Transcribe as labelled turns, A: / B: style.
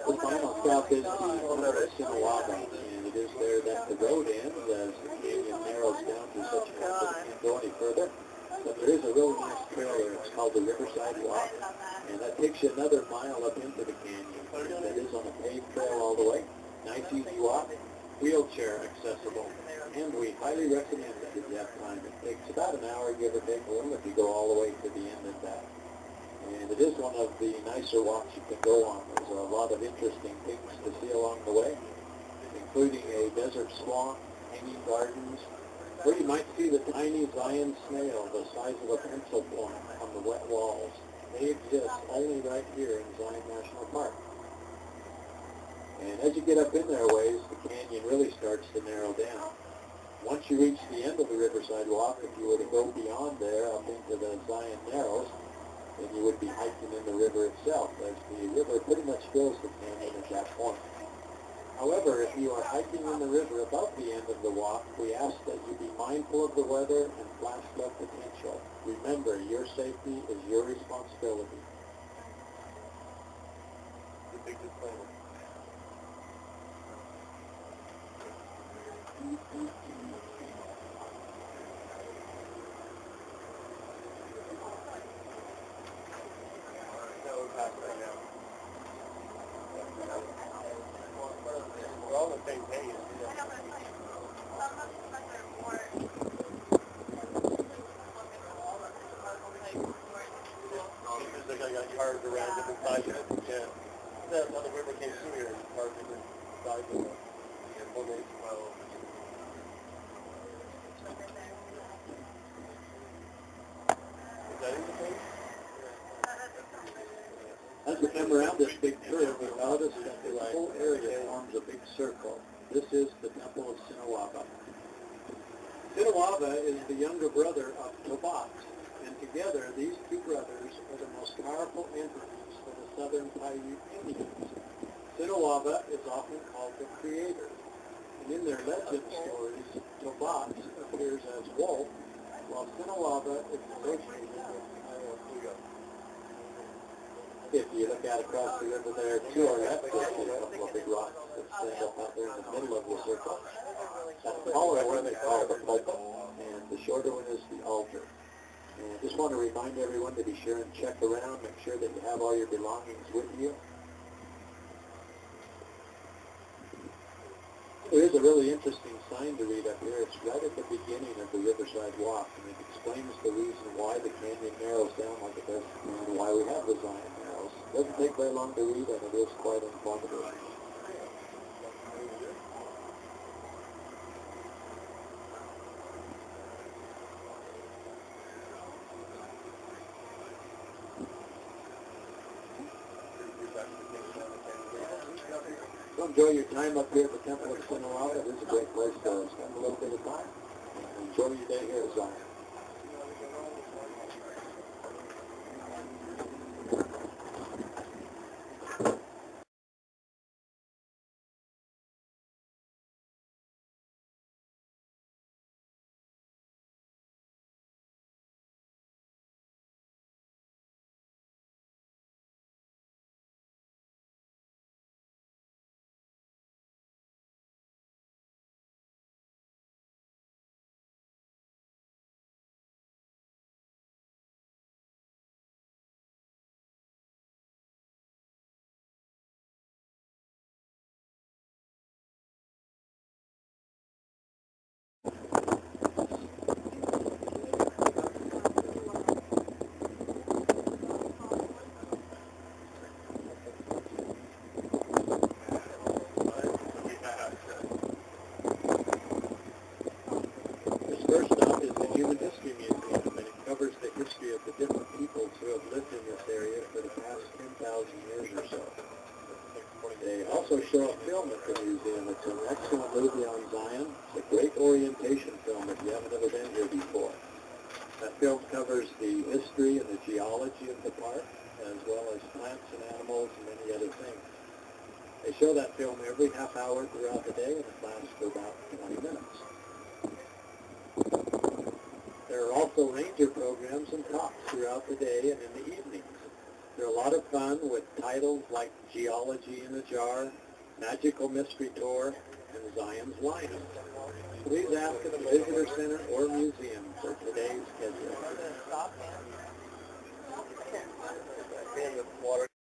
A: The final stop is the Sinawaba, and it is there that the road ends as the canyon narrows down to such a point that it can't go any further. But there is a really nice trail there. It's called the Riverside Walk, and that takes you another mile up into the canyon. That is on a paved trail all the way. Nice, easy walk, wheelchair accessible, and we highly recommend it if you have time. It takes about an hour, give or take a little, if you go all the way to the end of that. And it is one of the nicer walks you can go on. There's a lot of interesting things to see along the way, including a desert swamp, hanging gardens, where you might see the tiny Zion snail the size of a pencil point on the wet walls. They exist only right here in Zion National Park. And as you get up in there a ways, the canyon really starts to narrow down. Once you reach the end of the Riverside Walk, if you were to go beyond there up into the Zion Narrows, then you would be hiking in the river itself, as the river pretty much fills the canyon at that point. However, if you are hiking in the river above the end of the walk, we ask that you be mindful of the weather and flash flood potential. Remember, your safety is your responsibility. The big disclaimer. We're all on the same page. It's like I got cars around different sides of it. Yeah. That's how the river came through here. Cars different sides of it. Is that in the page? As we come around this big curve, we notice that the whole area forms a big circle. This is the Temple of Sinawaba. Sinawaba is the younger brother of Tobat, and together these two brothers are the most powerful entities for the southern Paiute Indians. Sinawaba is often called the creator, and in their legend stories, Tobat appears as wolf, while Sinawaba is associated with Ayahuasca. If you look out across the river there to our left, you'll see a couple of big rocks that stand up out there in the middle of the circle. That taller one they call the pulpit, and the shorter one is the altar. And I just want to remind everyone to be sure and check around, make sure that you have all your belongings with you. There is a really interesting sign to read up here. It's right at the beginning of the Riverside Walk, and it explains the reason why the canyon narrows down like it does and why we have the Zion Narrows. It doesn't take very long to read, and it is quite informative. So enjoy your time up here at the Temple of Sinawaba. This is a great place to spend a little bit of time. Enjoy your day here at Zion. First up is the Human History Museum, and it covers the history of the different peoples who have lived in this area for the past 10,000 years or so. They also show a film at the museum. It's an excellent movie on Zion. It's a great orientation film if you haven't ever been here before. That film covers the history and the geology of the park, as well as plants and animals and many other things. They show that film every half hour throughout the day, and it lasts for about 20 minutes. There are also ranger programs and talks throughout the day and in the evenings. They're a lot of fun with titles like Geology in a Jar, Magical Mystery Tour, and Zion's Lion. Please ask at the Visitor Center or Museum for today's schedule.